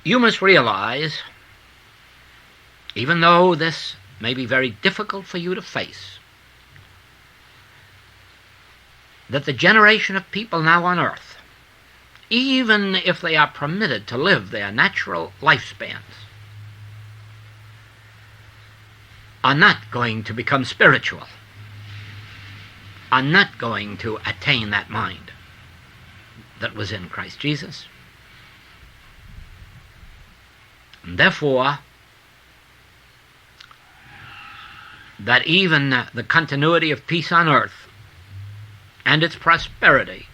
You must realize, even though this may be very difficult for you to face, that the generation of people now on earth, even if they are permitted to live their natural lifespans, are not going to become spiritual, are not going to attain that mind that was in Christ Jesus. And therefore, that even the continuity of peace on earth and its prosperity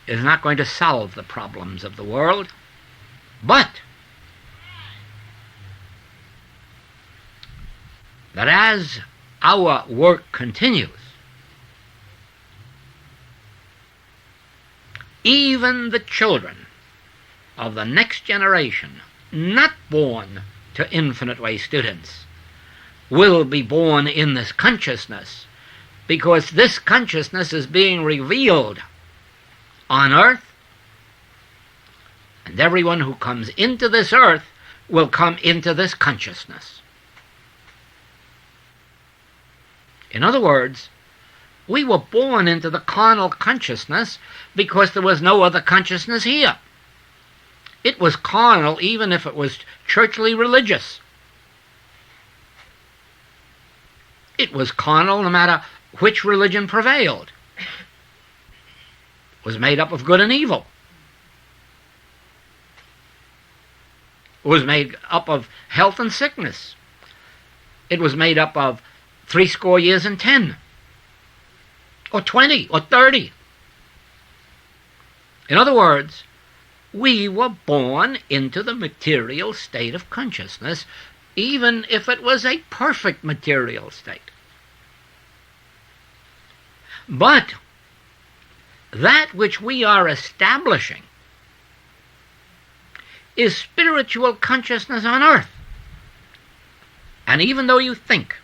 is not going to solve the problems of the world, but that as our work continues, even the children of the next generation, not born to Infinite Way students, will be born in this consciousness, because this consciousness is being revealed on earth, and everyone who comes into this earth will come into this consciousness. In other words, we were born into the carnal consciousness because there was no other consciousness here. It was carnal even if it was churchly religious. It was carnal no matter which religion prevailed. It was made up of good and evil. It was made up of health and sickness. It was made up of 70 years and 10, or 20, or 30. In other words, we were born into the material state of consciousness, even if it was a perfect material state. But that which we are establishing is spiritual consciousness on earth. And even though you think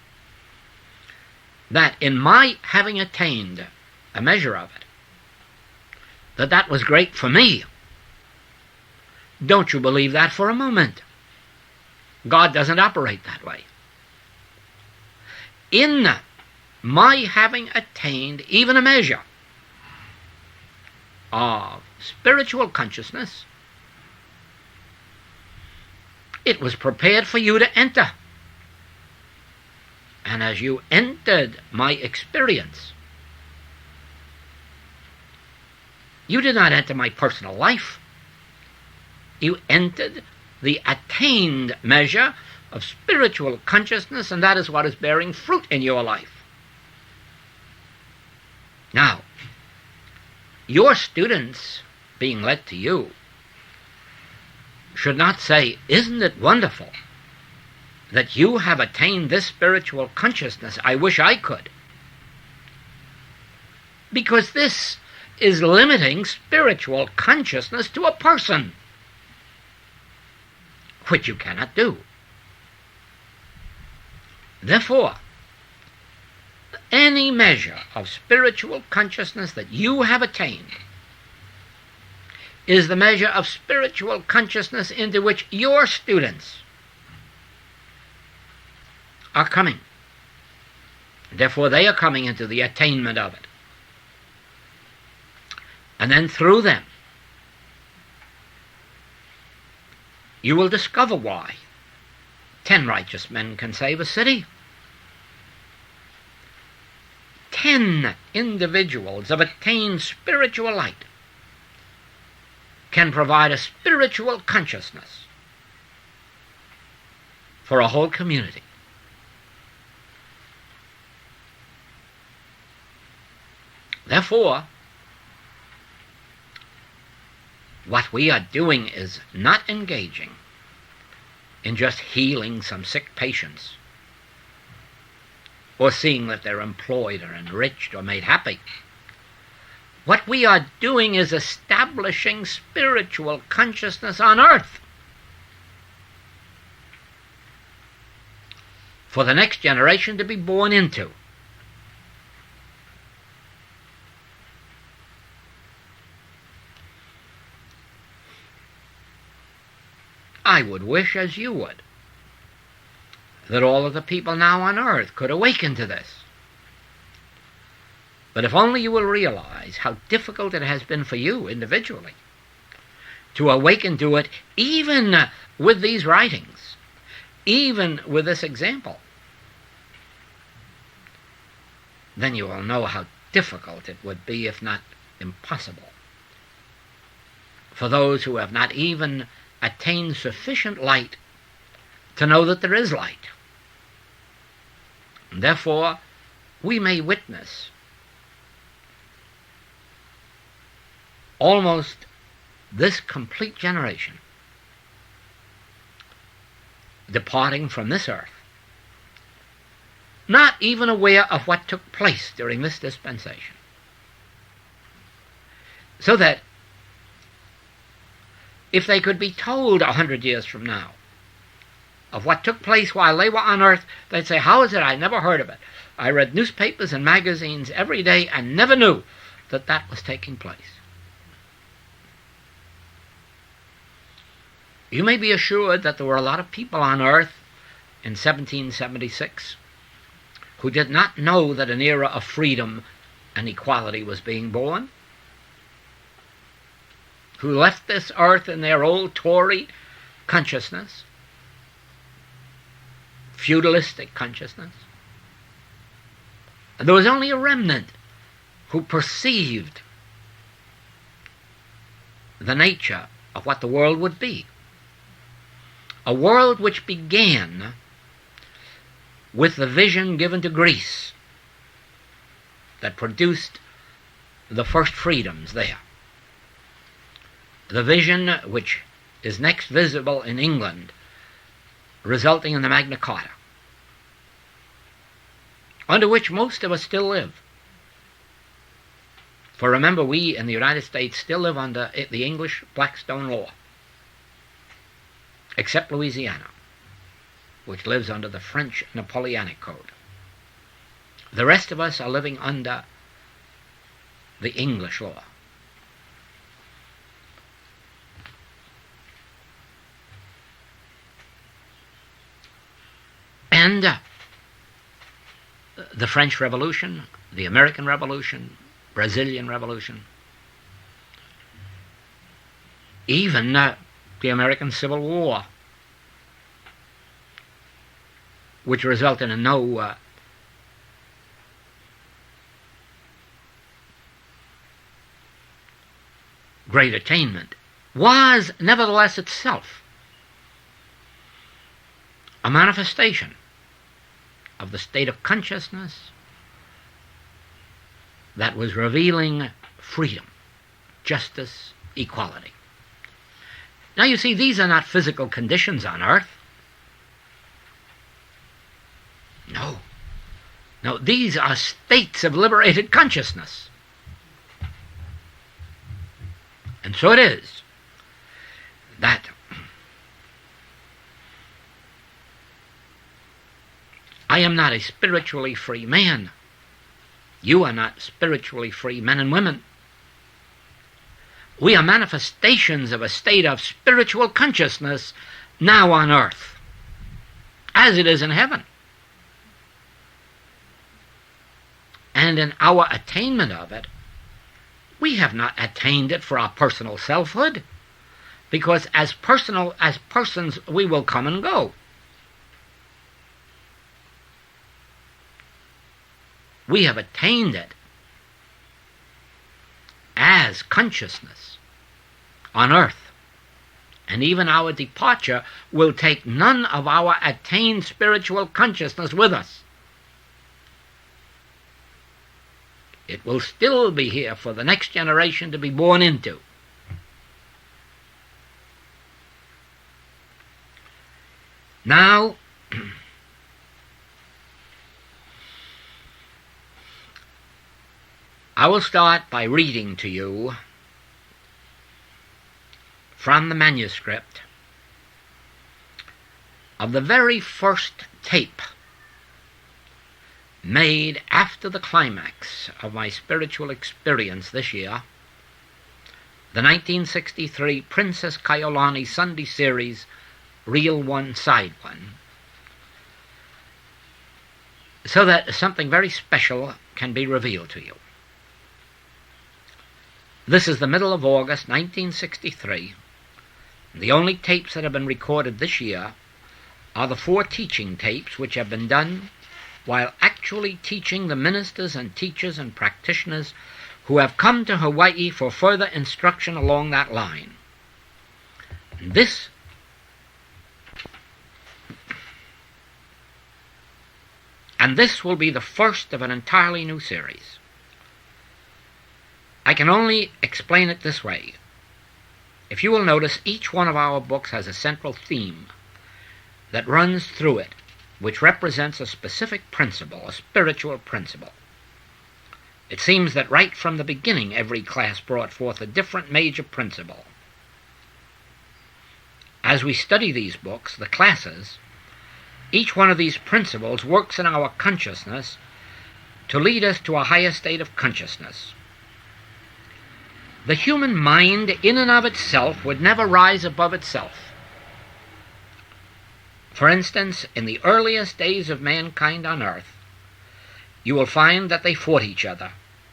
that in my having attained a measure of it, that was great for me, don't you believe that for a moment. God doesn't operate that way. In my having attained even a measure of spiritual consciousness, it was prepared for you to enter. And as you entered my experience, you did not enter my personal life. You entered the attained measure of spiritual consciousness, and that is what is bearing fruit in your life. Now, your students being led to you should not say, "Isn't it wonderful that you have attained this spiritual consciousness? I wish I could." Because this is limiting spiritual consciousness to a person, which you cannot do. Therefore, any measure of spiritual consciousness that you have attained is the measure of spiritual consciousness into which your students are coming. Therefore, they are coming into the attainment of it. And then through them, you will discover why 10 righteous men can save a city. 10 individuals of attained spiritual light can provide a spiritual consciousness for a whole community. Therefore, what we are doing is not engaging in just healing some sick patients or seeing that they're employed or enriched or made happy. What we are doing is establishing spiritual consciousness on earth for the next generation to be born into. I would wish, as you would, that all of the people now on earth could awaken to this. But if only you will realize how difficult it has been for you individually to awaken to it, even with these writings, even with this example, then you will know how difficult it would be, if not impossible, for those who have not even attained sufficient light to know that there is light. And therefore, we may witness almost this complete generation departing from this earth, not even aware of what took place during this dispensation. So that if they could be told 100 years from now of what took place while they were on earth, they'd say, how is it I never heard of it? I read newspapers and magazines every day and never knew that that was taking place. You may be assured that there were a lot of people on earth in 1776 who did not know that an era of freedom and equality was being born, who left this earth in their old Tory consciousness, feudalistic consciousness. And there was only a remnant who perceived the nature of what the world would be. A world which began with the vision given to Greece that produced the first freedoms there. The vision which is next visible in England, resulting in the Magna Carta, under which most of us still live. For remember, we in the United States still live under the English Blackstone law, except Louisiana, which lives under the French Napoleonic Code. The rest of us are living under the English law. And the French Revolution, the American Revolution, Brazilian Revolution, even the American Civil War, which resulted in no great attainment, was nevertheless itself a manifestation of the state of consciousness that was revealing freedom, justice, equality. Now you see, these are not physical conditions on earth. No, these are states of liberated consciousness. And so it is that I am not a spiritually free man. You are not spiritually free men and women. We are manifestations of a state of spiritual consciousness now on earth, as it is in heaven. And in our attainment of it, we have not attained it for our personal selfhood, because as persons we will come and go. We have attained it as consciousness on earth, and even our departure will take none of our attained spiritual consciousness with us. It will still be here for the next generation to be born into. Now, I will start by reading to you from the manuscript of the very first tape made after the climax of my spiritual experience this year, the 1963 Princess Kaiulani Sunday series real one, side one, so that something very special can be revealed to you. This is the middle of August 1963. The only tapes that have been recorded this year are the 4 teaching tapes which have been done while actually teaching the ministers and teachers and practitioners who have come to Hawaii for further instruction along that line. This will be the first of an entirely new series. I can only explain it this way. If you will notice, each one of our books has a central theme that runs through it, which represents a specific principle, a spiritual principle. It seems that right from the beginning every class brought forth a different major principle. As we study these books, the classes, each one of these principles works in our consciousness to lead us to a higher state of consciousness. The human mind in and of itself would never rise above itself. For instance, in the earliest days of mankind on earth, you will find that they fought each other.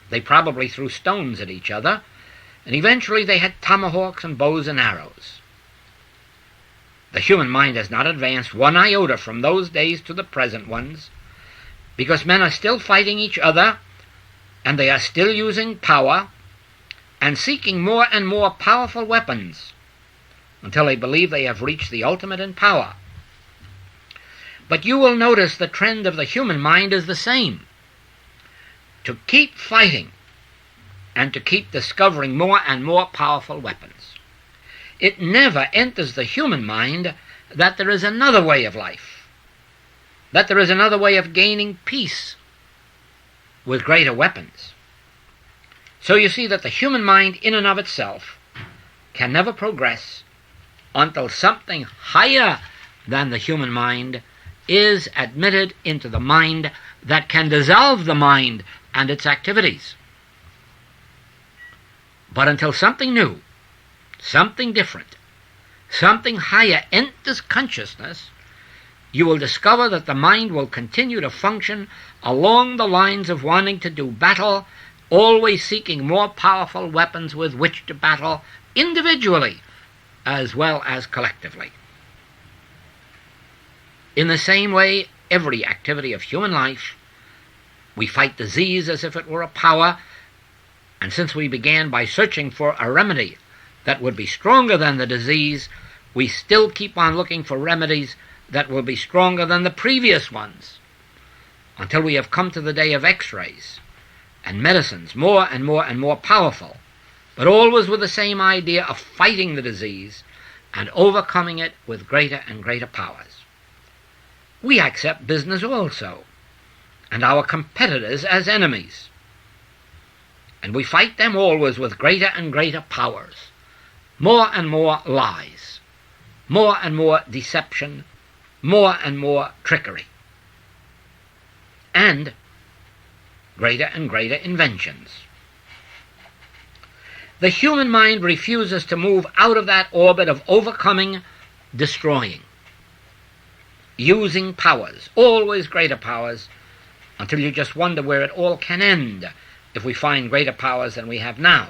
They probably threw stones at each other, and eventually they had tomahawks and bows and arrows. The human mind has not advanced one iota from those days to the present ones, because men are still fighting each other, and they are still using power, and seeking more and more powerful weapons, until they believe they have reached the ultimate in power. But you will notice the trend of the human mind is the same: to keep fighting and to keep discovering more and more powerful weapons. It never enters the human mind that there is another way of life, that there is another way of gaining peace with greater weapons. So you see that the human mind in and of itself can never progress until something higher than the human mind is admitted into the mind that can dissolve the mind and its activities. But until something new, something different, something higher enters consciousness, you will discover that the mind will continue to function along the lines of wanting to do battle, always seeking more powerful weapons with which to battle, individually as well as collectively. In the same way, every activity of human life, we fight disease as if it were a power, and since we began by searching for a remedy that would be stronger than the disease, we still keep on looking for remedies that will be stronger than the previous ones, until we have come to the day of X-rays and medicines more and more and more powerful, but always with the same idea of fighting the disease and overcoming it with greater and greater powers. We accept business also, and our competitors as enemies, and we fight them always with greater and greater powers, more and more lies, more and more deception, more and more trickery, and greater and greater inventions. The human mind refuses to move out of that orbit of overcoming, destroying, using powers, always greater powers, until you just wonder where it all can end if we find greater powers than we have now.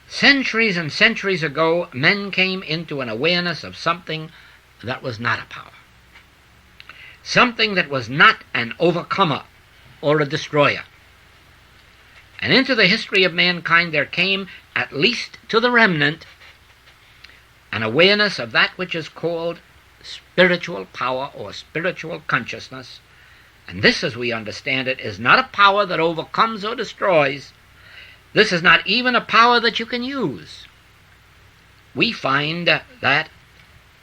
Centuries and centuries ago, men came into an awareness of something that was not a power, something that was not an overcomer or a destroyer. And into the history of mankind there came, at least to the remnant, an awareness of that which is called spiritual power or spiritual consciousness. And this, as we understand it, is not a power that overcomes or destroys. This is not even a power that you can use. We find that,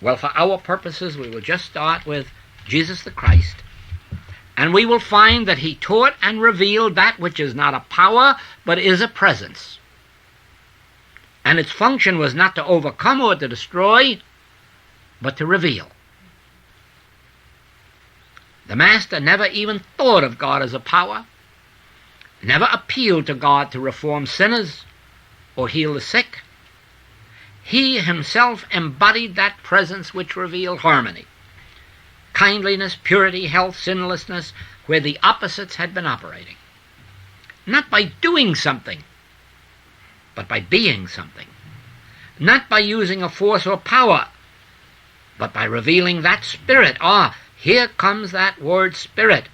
well, for our purposes, we will just start with Jesus the Christ, and we will find that he taught and revealed that which is not a power, but is a presence. And its function was not to overcome or to destroy, but to reveal. The Master never even thought of God as a power, never appealed to God to reform sinners or heal the sick. He himself embodied that presence which revealed harmony, kindliness, purity, health, sinlessness, where the opposites had been operating. Not by doing something, but by being something. Not by using a force or power, but by revealing that spirit. Here comes that word spirit,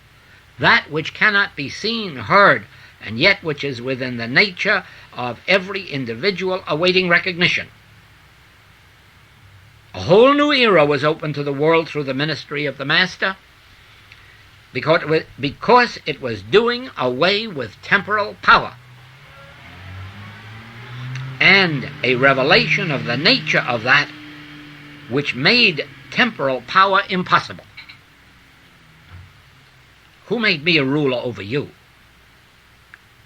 that which cannot be seen, heard, and yet which is within the nature of every individual awaiting recognition. A whole new era was opened to the world through the ministry of the Master, because it was doing away with temporal power, and a revelation of the nature of that which made temporal power impossible. Who made me a ruler over you?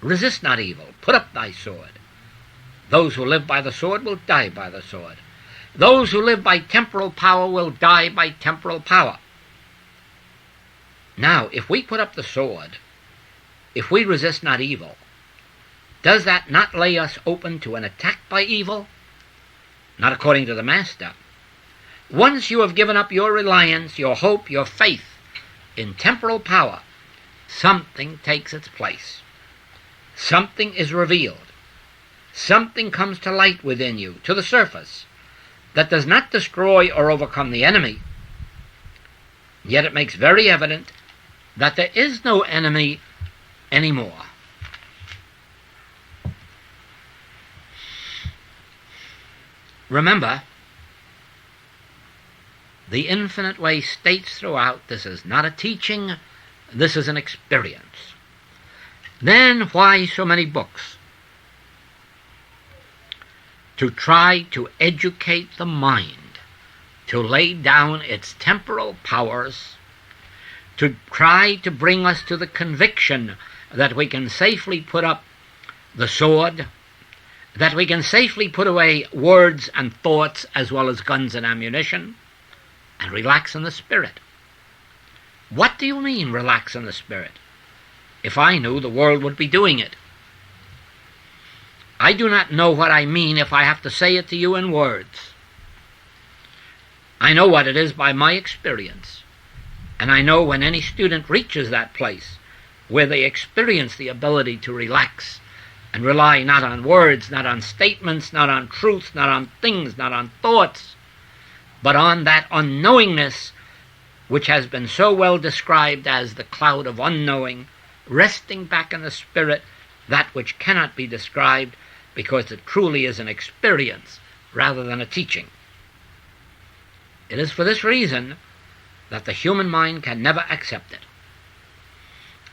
Resist not evil, put up thy sword. Those who live by the sword will die by the sword. Those who live by temporal power will die by temporal power. Now, if we put up the sword, if we resist not evil, does that not lay us open to an attack by evil? Not according to the Master. Once you have given up your reliance, your hope, your faith in temporal power, something takes its place. Something is revealed. Something comes to light within you, to the surface, that does not destroy or overcome the enemy. Yet it makes very evident that there is no enemy anymore. Remember, the Infinite Way states throughout, this is not a teaching, this is an experience. Then why so many books? To try to educate the mind, to lay down its temporal powers, to try to bring us to the conviction that we can safely put up the sword, that we can safely put away words and thoughts as well as guns and ammunition, and relax in the spirit. What do you mean, relax in the spirit? If I knew, the world would be doing it. I do not know what I mean if I have to say it to you in words. I know what it is by my experience, and I know when any student reaches that place where they experience the ability to relax and rely not on words, not on statements, not on truths, not on things, not on thoughts, but on that unknowingness which has been so well described as the cloud of unknowing, resting back in the spirit, that which cannot be described because it truly is an experience rather than a teaching. It is for this reason that the human mind can never accept it.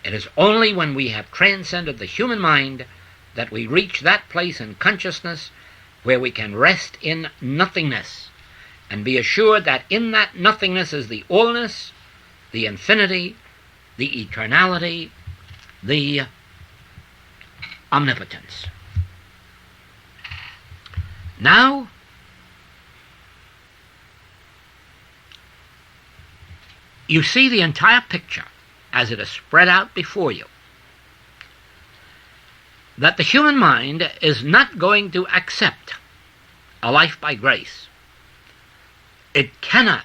It is only when we have transcended the human mind that we reach that place in consciousness where we can rest in nothingness and be assured that in that nothingness is the allness, the infinity, the eternality, the omnipotence. Now, you see the entire picture as it is spread out before you, that the human mind is not going to accept a life by grace. It cannot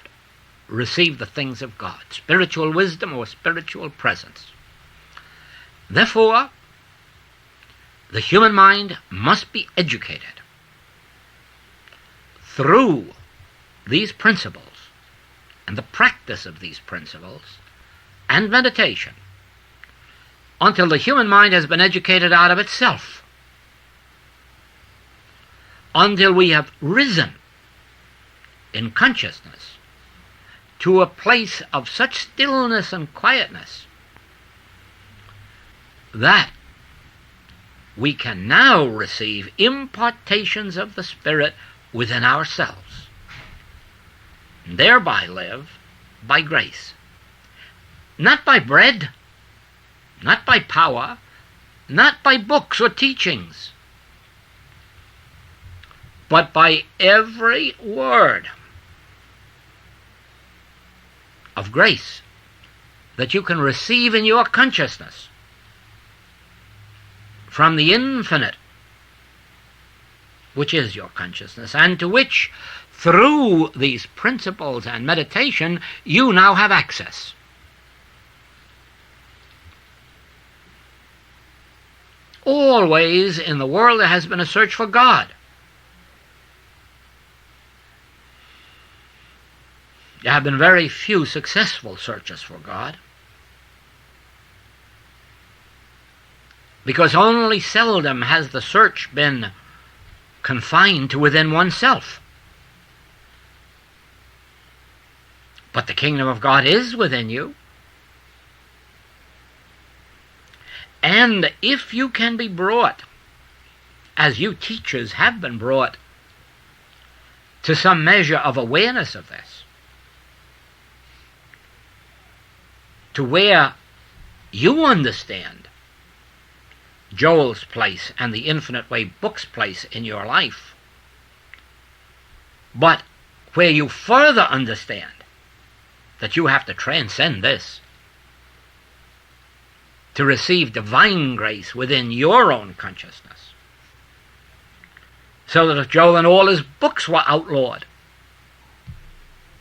receive the things of God, spiritual wisdom or spiritual presence. Therefore, the human mind must be educated through these principles and the practice of these principles and meditation until the human mind has been educated out of itself, until we have risen in consciousness to a place of such stillness and quietness that we can now receive impartations of the Spirit within ourselves, and thereby live by grace, not by bread, not by power, not by books or teachings, but by every word of grace that you can receive in your consciousness from the infinite which is your consciousness, and to which, through these principles and meditation, you now have access. Always in the world there has been a search for God. There have been very few successful searches for God, because only seldom has the search been confined to within oneself. But the kingdom of God is within you. And if you can be brought, as you teachers have been brought, to some measure of awareness of this, to where you understand Joel's place and the Infinite Way book's place in your life, but where you further understand that you have to transcend this to receive divine grace within your own consciousness, so that if Joel and all his books were outlawed,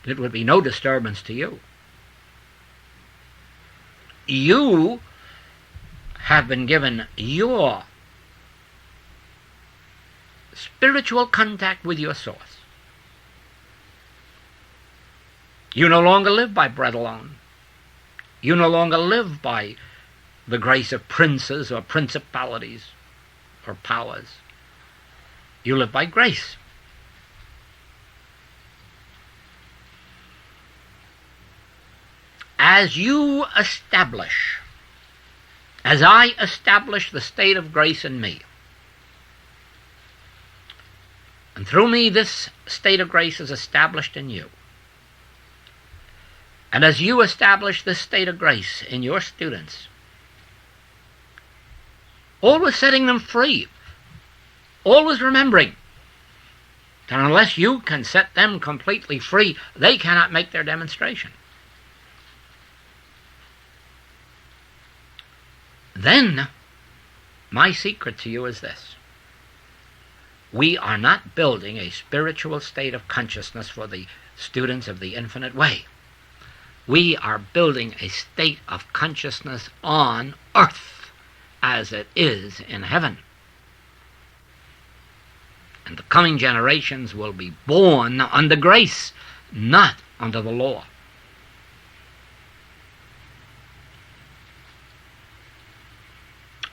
it would be no disturbance to you. You have been given your spiritual contact with your source. You no longer live by bread alone. You no longer live by the grace of princes or principalities or powers. You live by grace. As you establish, as I establish the state of grace in me, and through me this state of grace is established in you, and as you establish this state of grace in your students, always setting them free, always remembering that unless you can set them completely free, they cannot make their demonstration. Then, my secret to you is this. We are not building a spiritual state of consciousness for the students of the Infinite Way. We are building a state of consciousness on earth as it is in heaven. And the coming generations will be born under grace, not under the law.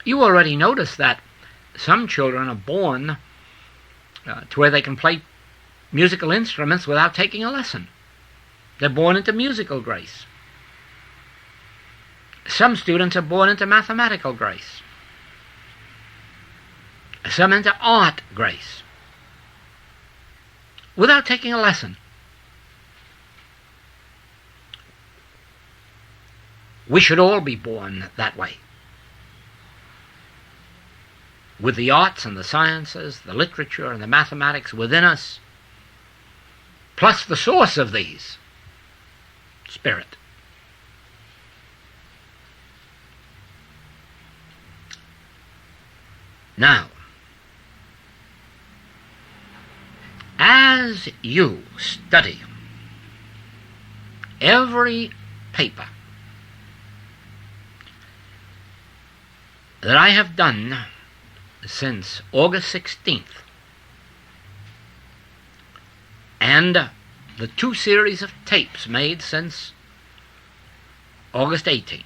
You already notice that some children are born to where they can play musical instruments without taking a lesson. They're born into musical grace. Some students are born into mathematical grace. Some into art grace, without taking a lesson. We should all be born that way, with the arts and the sciences, the literature and the mathematics within us, plus the source of these, Spirit. Now, as you study every paper that I have done since August 16th, and the 2 series of tapes made since August 18th,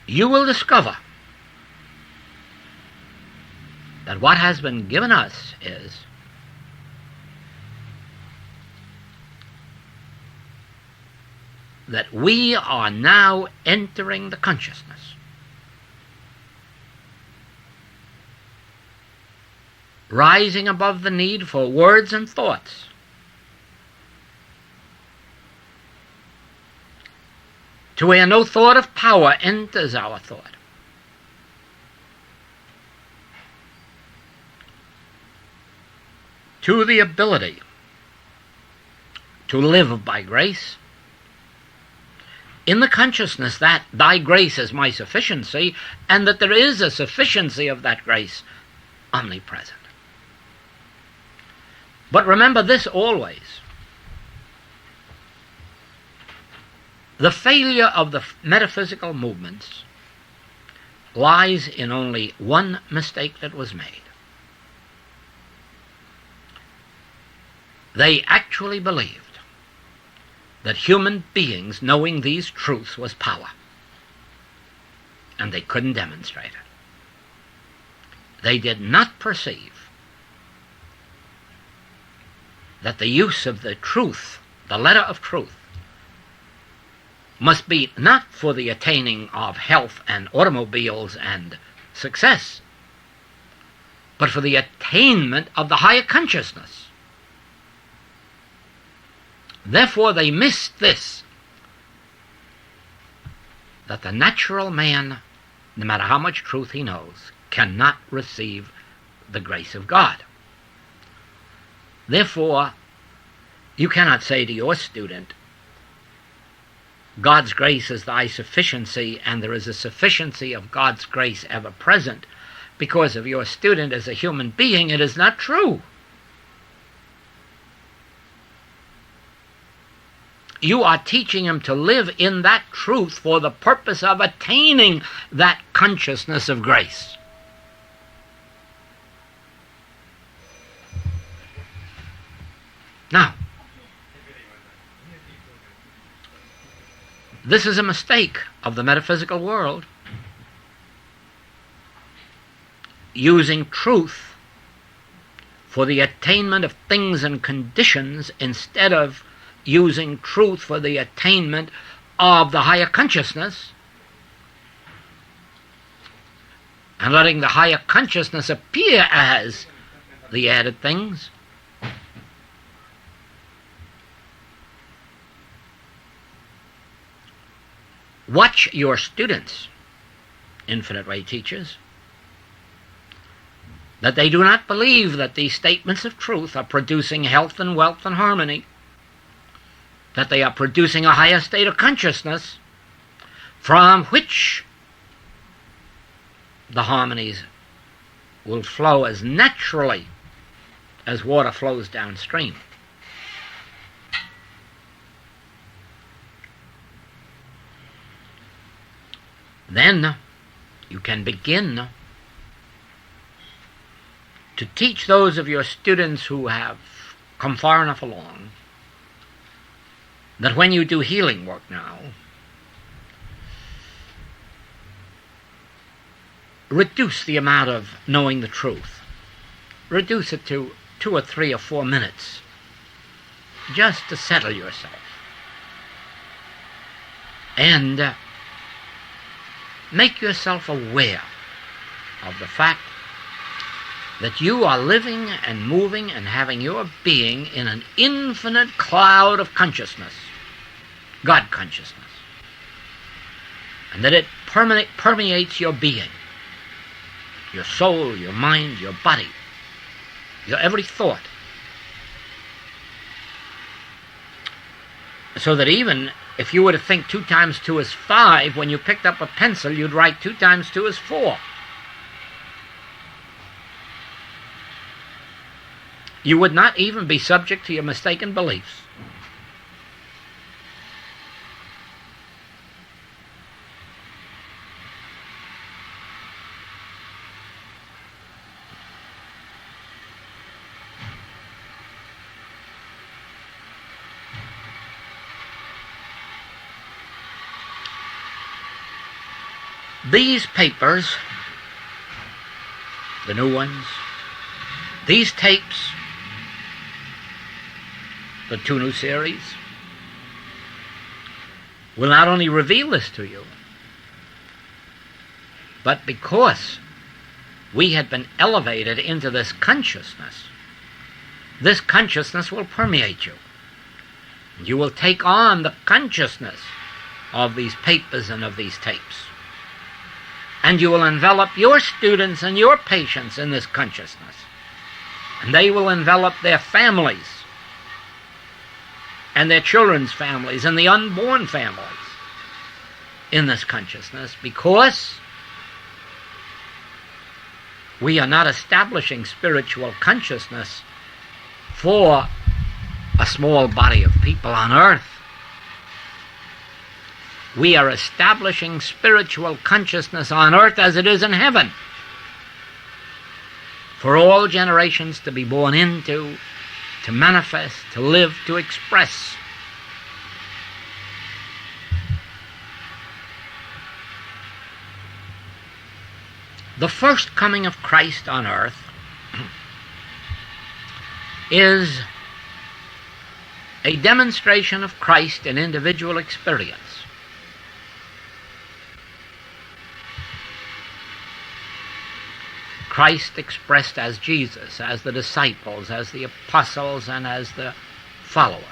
you will discover that what has been given us is that we are now entering the consciousness, rising above the need for words and thoughts, to where no thought of power enters our thought, to the ability to live by grace in the consciousness that thy grace is my sufficiency, and that there is a sufficiency of that grace omnipresent. But remember this always: the failure of the metaphysical movements lies in only one mistake that was made. They actually believed that human beings knowing these truths was power, and they couldn't demonstrate it. They did not perceive that the use of the truth, the letter of truth, must be not for the attaining of health and automobiles and success, but for the attainment of the higher consciousness. Therefore they missed this, that the natural man, no matter how much truth he knows, cannot receive the grace of God. Therefore, you cannot say to your student, God's grace is thy sufficiency, and there is a sufficiency of God's grace ever present, because of your student as a human being. It is not true. You are teaching him to live in that truth for the purpose of attaining that consciousness of grace. Now, this is a mistake of the metaphysical world, using truth for the attainment of things and conditions instead of using truth for the attainment of the higher consciousness, and letting the higher consciousness appear as the added things. Watch your students, Infinite Way teachers, that they do not believe that these statements of truth are producing health and wealth and harmony, that they are producing a higher state of consciousness from which the harmonies will flow as naturally as water flows downstream. Then you can begin to teach those of your students who have come far enough along that when you do healing work now, reduce the amount of knowing the truth. Reduce it to 2 or 3 or 4 minutes, just to settle yourself. And make yourself aware of the fact that you are living and moving and having your being in an infinite cloud of consciousness, God consciousness, and that it permeates your being, your soul, your mind, your body, your every thought, so that even if you were to think 2 times 2 is 5, when you picked up a pencil, you'd write 2 times 2 is 4. You would not even be subject to your mistaken beliefs. These papers, the new ones, these tapes, the 2 new series, will not only reveal this to you, but because we had been elevated into this consciousness will permeate you. You will take on the consciousness of these papers and of these tapes. And you will envelop your students and your patients in this consciousness. And they will envelop their families and their children's families and the unborn families in this consciousness because we are not establishing spiritual consciousness for a small body of people on earth. We are establishing spiritual consciousness on earth as it is in heaven, for all generations to be born into, to manifest, to live, to express. The first coming of Christ on earth is a demonstration of Christ in individual experience. Christ expressed as Jesus, as the disciples, as the apostles, and as the followers.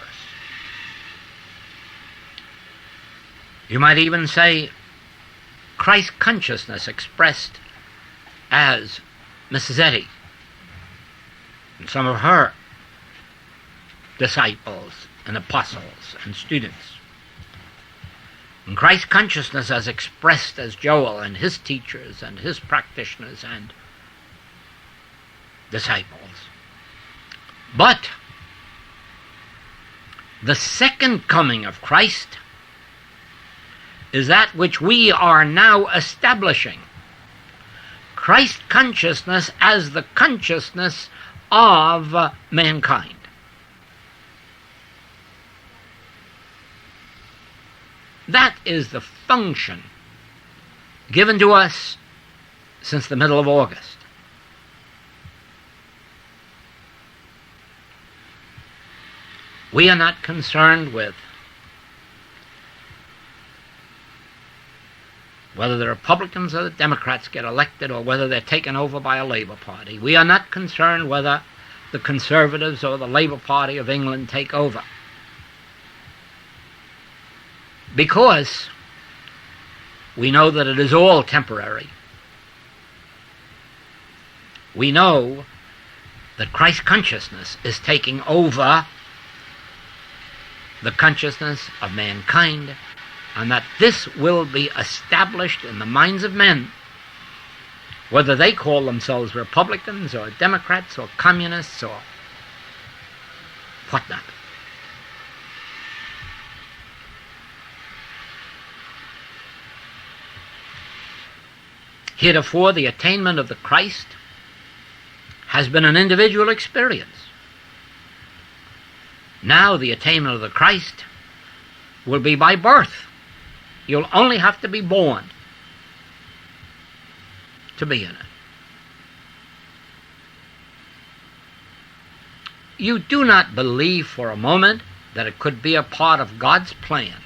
You might even say Christ consciousness expressed as Mrs. Eddy and some of her disciples and apostles and students. And Christ consciousness as expressed as Joel and his teachers and his practitioners and disciples. But the second coming of Christ is that which we are now establishing. Christ consciousness as the consciousness of mankind. That is the function given to us since the middle of August. We are not concerned with whether the Republicans or the Democrats get elected or whether they're taken over by a Labour Party. We are not concerned whether the Conservatives or the Labour Party of England take over. Because we know that it is all temporary. We know that Christ consciousness is taking over the consciousness of mankind, and that this will be established in the minds of men, whether they call themselves Republicans or Democrats or Communists or whatnot. Heretofore, the attainment of the Christ has been an individual experience. Now the attainment of the Christ will be by birth. You'll only have to be born to be in it. You do not believe for a moment that it could be a part of God's plan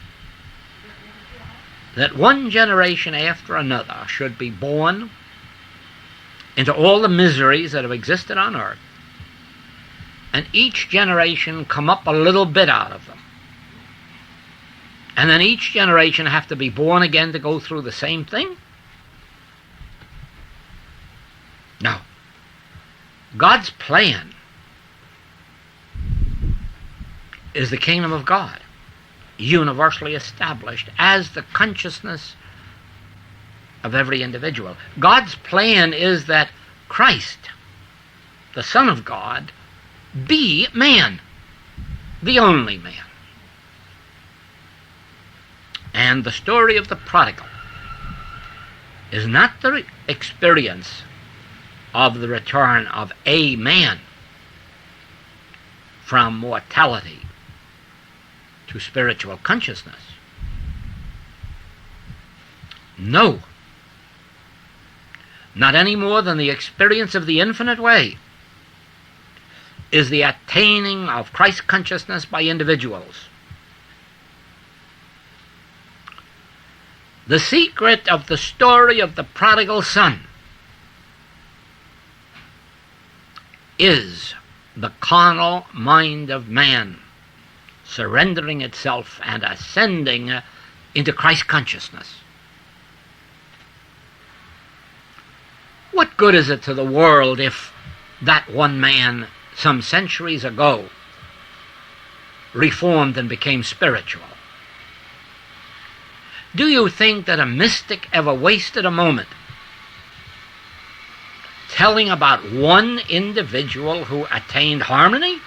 that one generation after another should be born into all the miseries that have existed on earth, and each generation come up a little bit out of them. And then each generation have to be born again to go through the same thing? No. God's plan is the kingdom of God, universally established as the consciousness of every individual. God's plan is that Christ, the Son of God, be man, the only man. And the story of the prodigal is not the experience of the return of a man from mortality to spiritual consciousness. No. Not any more than the experience of the infinite way is the attaining of Christ consciousness by individuals. The secret of the story of the prodigal son is the carnal mind of man surrendering itself and ascending into Christ consciousness. What good is it to the world if that one man some centuries ago reformed and became spiritual? Do you think that a mystic ever wasted a moment telling about one individual who attained harmony?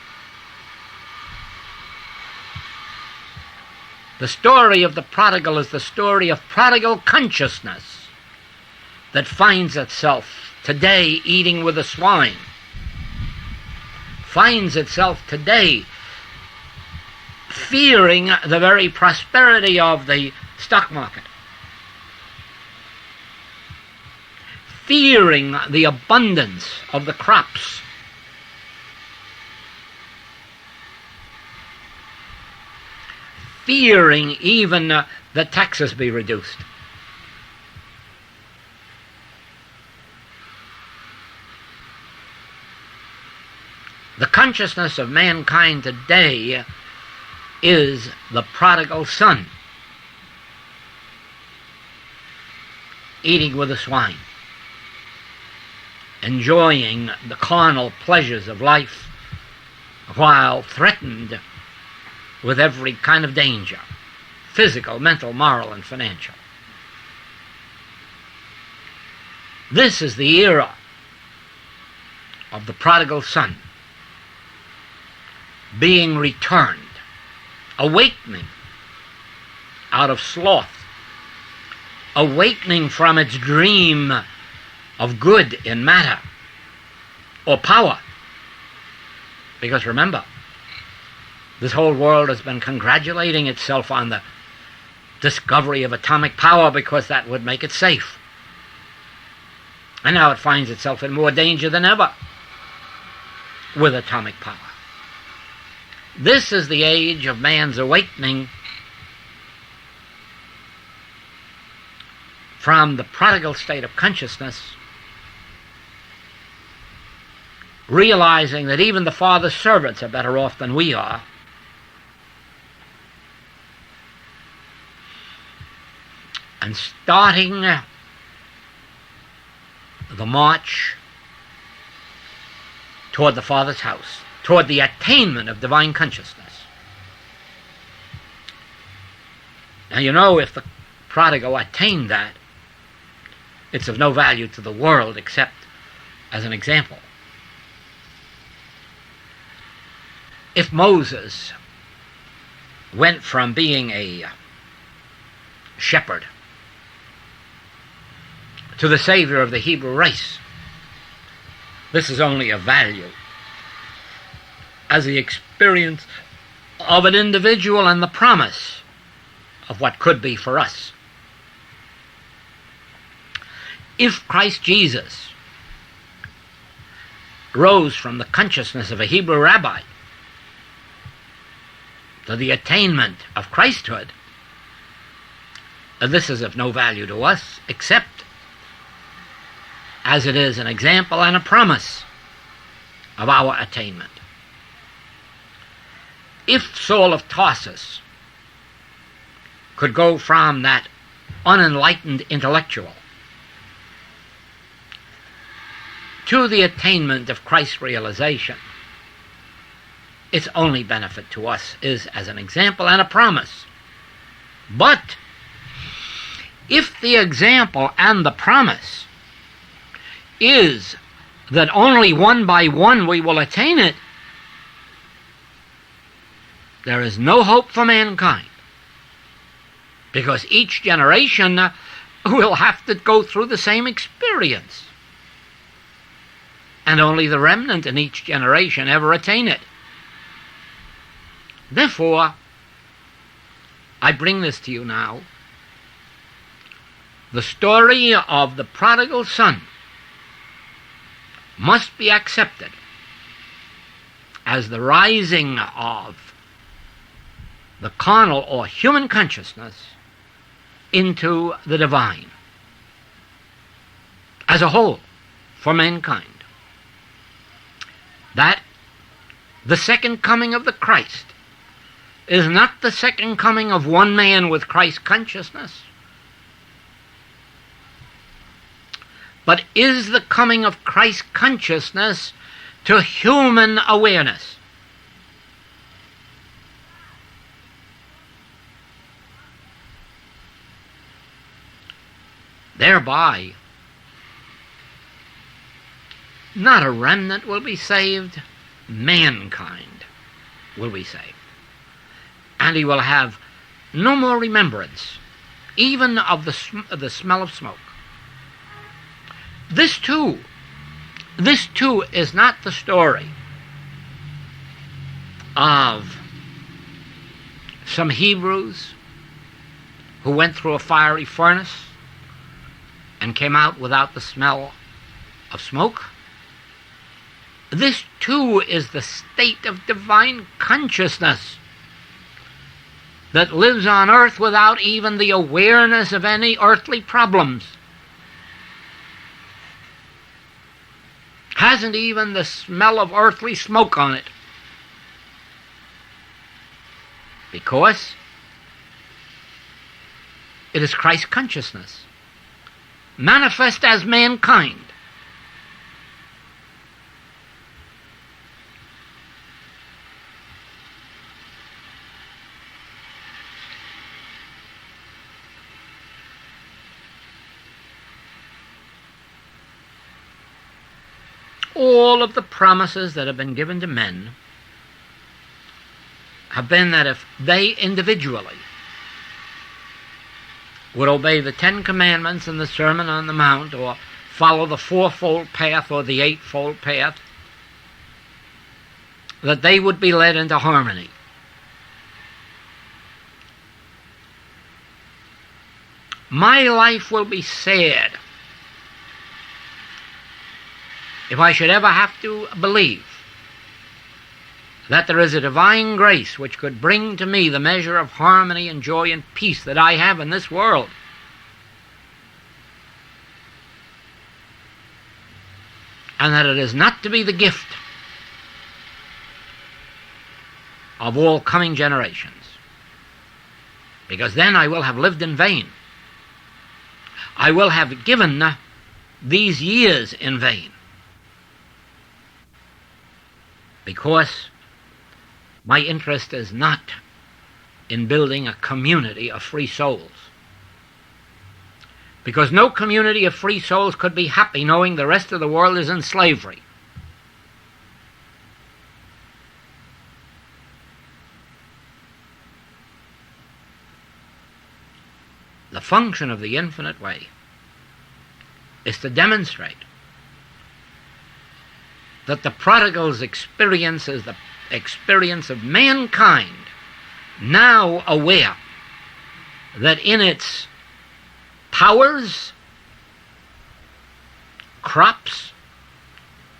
The story of the prodigal is the story of prodigal consciousness that finds itself today eating with the swine, finds itself today fearing the very prosperity of the stock market, fearing the abundance of the crops, fearing even that taxes be reduced. The consciousness of mankind today is the prodigal son eating with the swine, enjoying the carnal pleasures of life while threatened with every kind of danger, physical, mental, moral, and financial. This is the era of the prodigal son being returned, awakening out of sloth, awakening from its dream of good in matter or power. Because remember, this whole world has been congratulating itself on the discovery of atomic power because that would make it safe. And now it finds itself in more danger than ever with atomic power. This is the age of man's awakening from the prodigal state of consciousness, realizing that even the Father's servants are better off than we are, and starting the march toward the Father's house, toward the attainment of divine consciousness. Now, you know, if the prodigal attained that, it's of no value to the world except as an example. If Moses went from being a shepherd to the Savior of the Hebrew race, this is only of value as the experience of an individual and the promise of what could be for us. If Christ Jesus rose from the consciousness of a Hebrew rabbi to the attainment of Christhood, this is of no value to us except as it is an example and a promise of our attainment. If Saul of Tarsus could go from that unenlightened intellectual to the attainment of Christ's realization, its only benefit to us is as an example and a promise. But if the example and the promise is that only one by one we will attain it, there is no hope for mankind, because each generation will have to go through the same experience, and only the remnant in each generation ever attain it. Therefore, I bring this to you now. The story of the prodigal son must be accepted as the rising of the carnal or human consciousness into the divine as a whole for mankind. That the second coming of the Christ is not the second coming of one man with Christ consciousness, but is the coming of Christ consciousness to human awareness. Thereby, not a remnant will be saved, mankind will be saved. And he will have no more remembrance, even of the smell of smoke. This too is not the story of some Hebrews who went through a fiery furnace and came out without the smell of smoke. This too is the state of divine consciousness that lives on earth without even the awareness of any earthly problems. Hasn't even the smell of earthly smoke on it. Because it is Christ consciousness, manifest as mankind. All of the promises that have been given to men have been that if they individually would obey the 10 Commandments and the Sermon on the Mount, or follow the fourfold path or the eightfold path, that they would be led into harmony. My life will be sad if I should ever have to believe that there is a divine grace which could bring to me the measure of harmony and joy and peace that I have in this world. And that it is not to be the gift of all coming generations. Because then I will have lived in vain. I will have given these years in vain. Because my interest is not in building a community of free souls. Because no community of free souls could be happy knowing the rest of the world is in slavery. The function of the infinite way is to demonstrate that the prodigal's experience is the experience of mankind, now aware that in its powers, crops,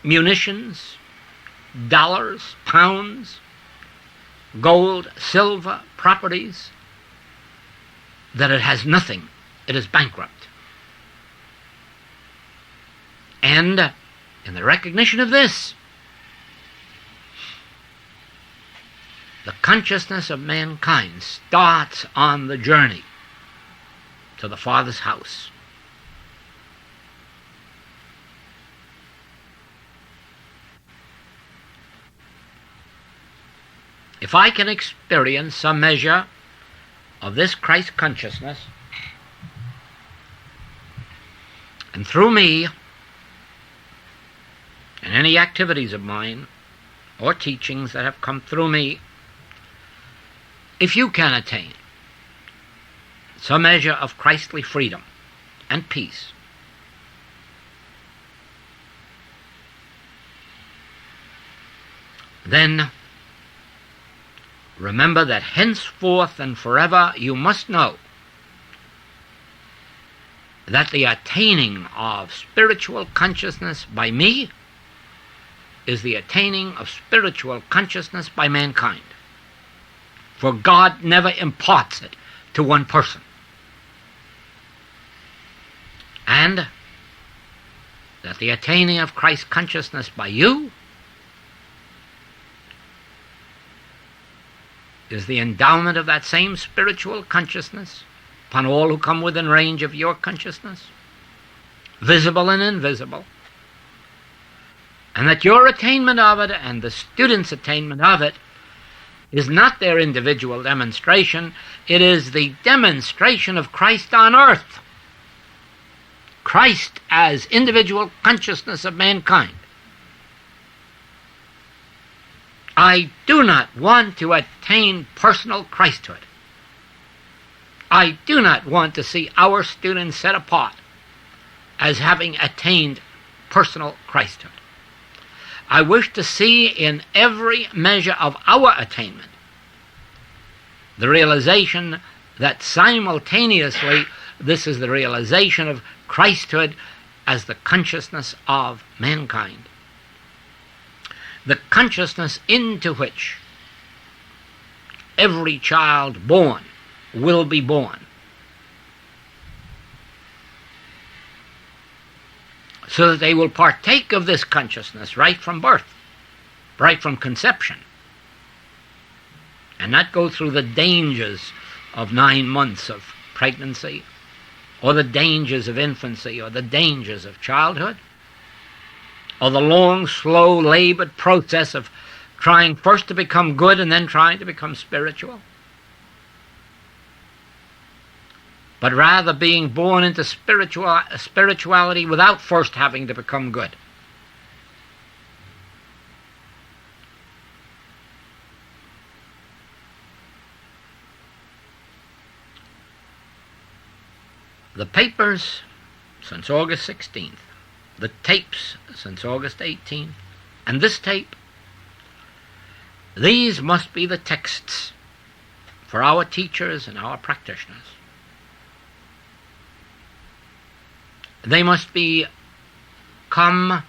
munitions, dollars, pounds, gold, silver, properties, that it has nothing. It is bankrupt. And in the recognition of this, the consciousness of mankind starts on the journey to the Father's house. If I can experience some measure of this Christ consciousness, and through me, and any activities of mine or teachings that have come through me, if you can attain some measure of Christly freedom and peace, then remember that henceforth and forever you must know that the attaining of spiritual consciousness by me is the attaining of spiritual consciousness by mankind. For God never imparts it to one person. And that the attaining of Christ consciousness by you is the endowment of that same spiritual consciousness upon all who come within range of your consciousness, visible and invisible, and that your attainment of it and the student's attainment of it is not their individual demonstration, it is the demonstration of Christ on earth. Christ as individual consciousness of mankind. I do not want to attain personal Christhood. I do not want to see our students set apart as having attained personal Christhood. I wish to see in every measure of our attainment the realization that simultaneously this is the realization of Christhood as the consciousness of mankind. The consciousness into which every child born will be born, so that they will partake of this consciousness right from birth, right from conception, and not go through the dangers of 9 months of pregnancy, or the dangers of infancy, or the dangers of childhood, or the long, slow, labored process of trying first to become good and then trying to become spiritual. But rather being born into spirituality without first having to become good. The papers since August 16th, the tapes since August 18th, and this tape, these must be the texts for our teachers and our practitioners. They must become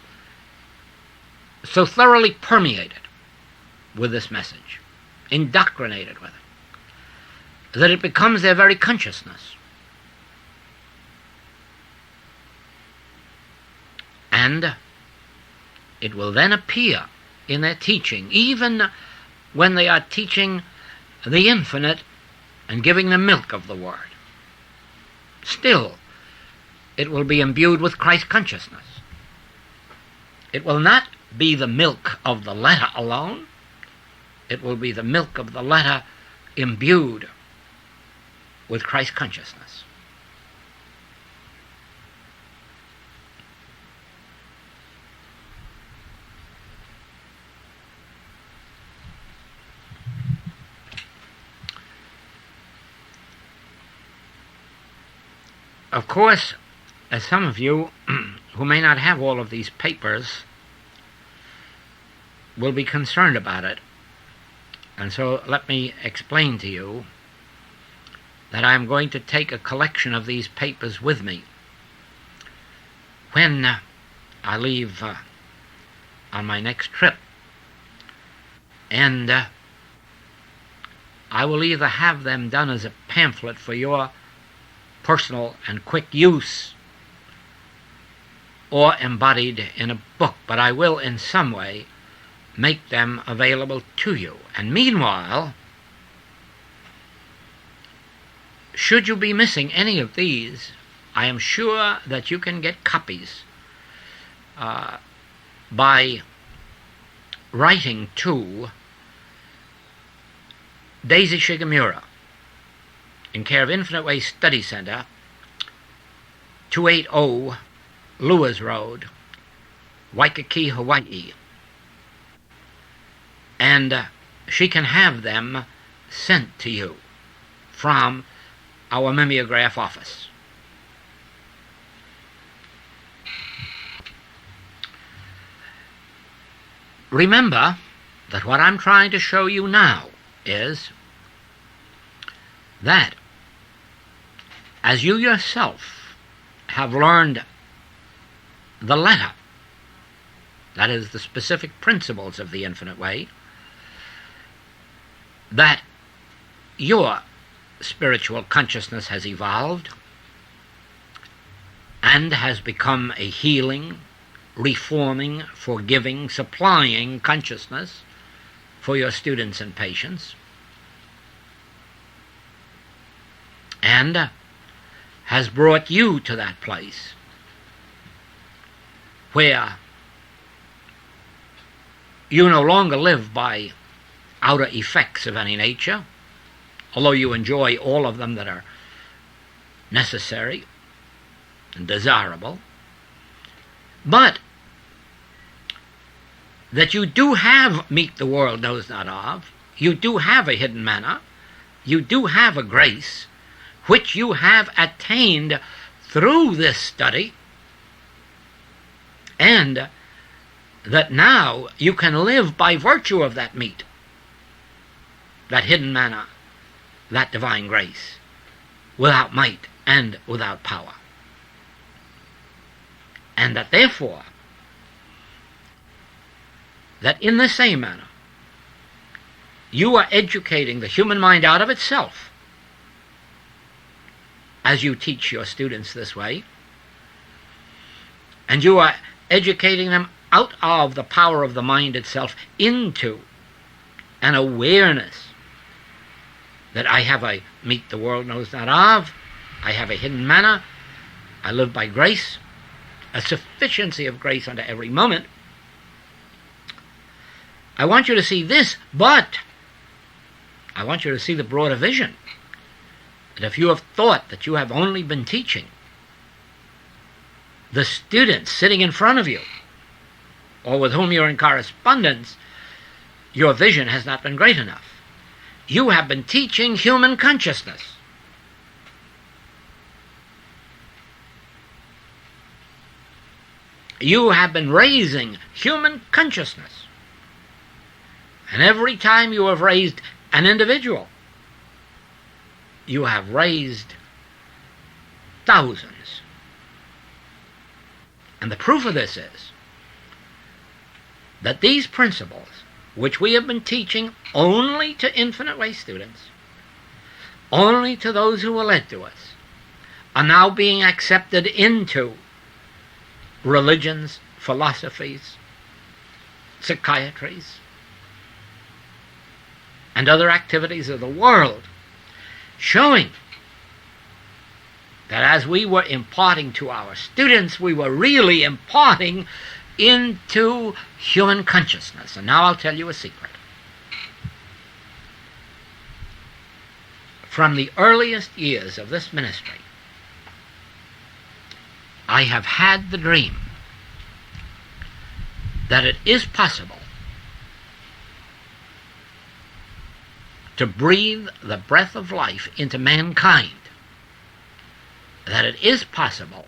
so thoroughly permeated with this message, indoctrinated with it, that it becomes their very consciousness. And it will then appear in their teaching, even when they are teaching the infinite and giving the milk of the Word. Still, it will be imbued with Christ consciousness. It will not be the milk of the letter alone. It will be the milk of the letter imbued with Christ consciousness. Of course, as some of you who may not have all of these papers will be concerned about it, and so let me explain to you that I'm going to take a collection of these papers with me when I leave on my next trip, and I will either have them done as a pamphlet for your personal and quick use, or embodied in a book, but I will in some way make them available to you. And meanwhile, should you be missing any of these, I am sure that you can get copies by writing to Daisy Shigemura, in care of Infinite Way Study Center, 280 Lewis Road, Waikiki, Hawaii. And she can have them sent to you from our mimeograph office. Remember that what I'm trying to show you now is that as you yourself have learned the letter, that is, the specific principles of the Infinite Way, that your spiritual consciousness has evolved and has become a healing, reforming, forgiving, supplying consciousness for your students and patients, and has brought you to that place where you no longer live by outer effects of any nature, although you enjoy all of them that are necessary, and desirable, but that you do have meat the world knows not of, you do have a hidden manna, you do have a grace, which you have attained through this study, and that now you can live by virtue of that meat, that hidden manna, that divine grace, without might and without power. And that therefore, that in the same manner, you are educating the human mind out of itself, as you teach your students this way, and you are educating them out of the power of the mind itself into an awareness that I have a meat the world knows not of, I have a hidden manna, I live by grace, a sufficiency of grace unto every moment. I want you to see this, but I want you to see the broader vision. That if you have thought that you have only been teaching the students sitting in front of you, or with whom you're in correspondence, your vision has not been great enough. You have been teaching human consciousness. You have been raising human consciousness. And every time you have raised an individual, you have raised thousands. And the proof of this is that these principles, which we have been teaching only to Infinite Way students, only to those who were led to us, are now being accepted into religions, philosophies, psychiatries, and other activities of the world, showing that as we were imparting to our students, we were really imparting into human consciousness. And now I'll tell you a secret. From the earliest years of this ministry, I have had the dream that it is possible to breathe the breath of life into mankind, that it is possible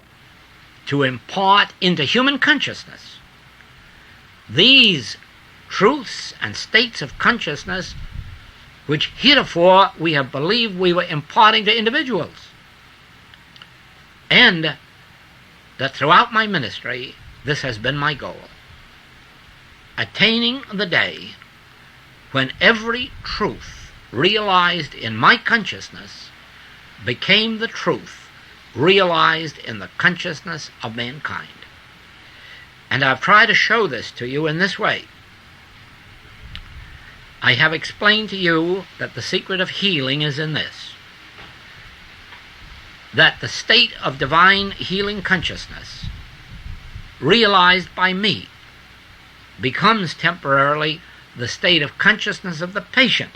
to impart into human consciousness these truths and states of consciousness which heretofore we have believed we were imparting to individuals. And that throughout my ministry, this has been my goal. Attaining the day when every truth realized in my consciousness became the truth realized in the consciousness of mankind. And I've tried to show this to you in this way. I have explained to you that the secret of healing is in this, that the state of divine healing consciousness realized by me becomes temporarily the state of consciousness of the patient,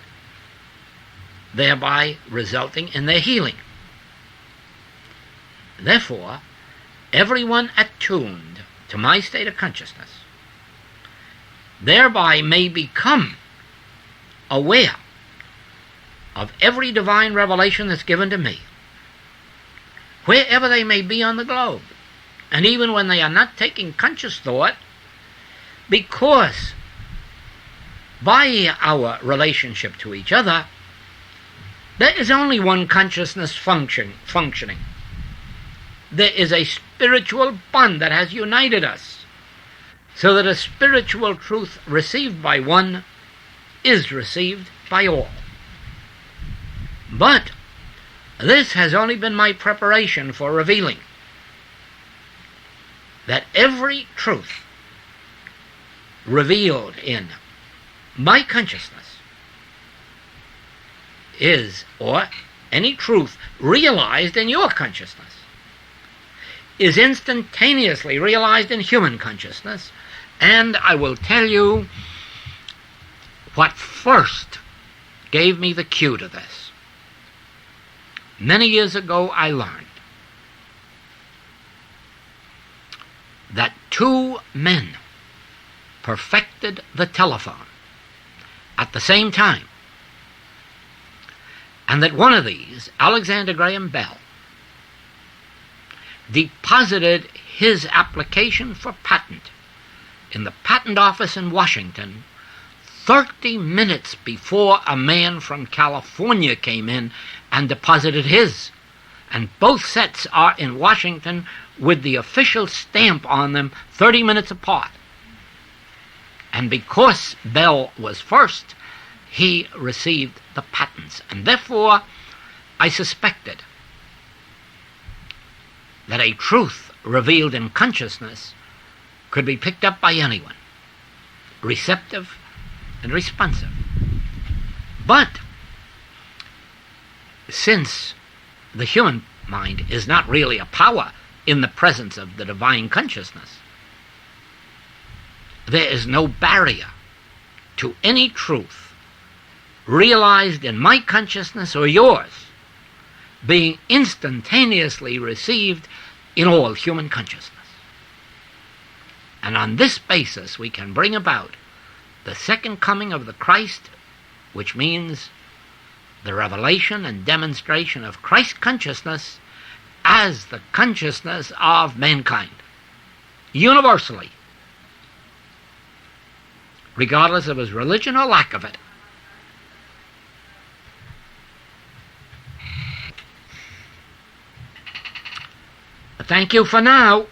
thereby resulting in their healing. Therefore, everyone attuned to my state of consciousness thereby may become aware of every divine revelation that's given to me, wherever they may be on the globe, and even when they are not taking conscious thought, because by our relationship to each other, there is only one consciousness functioning. There is a spiritual bond that has united us, so that a spiritual truth received by one is received by all. But this has only been my preparation for revealing that every truth revealed in my consciousness is, or any truth realized in your consciousness, is instantaneously realized in human consciousness. And I will tell you what first gave me the cue to this. Many years ago I learned that two men perfected the telephone at the same time, and that one of these, Alexander Graham Bell, deposited his application for patent in the patent office in Washington 30 minutes before a man from California came in and deposited his. And both sets are in Washington with the official stamp on them 30 minutes apart. And because Bell was first, he received the patents. And therefore, I suspected that a truth revealed in consciousness could be picked up by anyone, receptive and responsive. But since the human mind is not really a power in the presence of the divine consciousness, there is no barrier to any truth realized in my consciousness or yours being instantaneously received in all human consciousness. And on this basis we can bring about the second coming of the Christ, which means the revelation and demonstration of Christ consciousness as the consciousness of mankind, universally, regardless of his religion or lack of it. Thank you for now.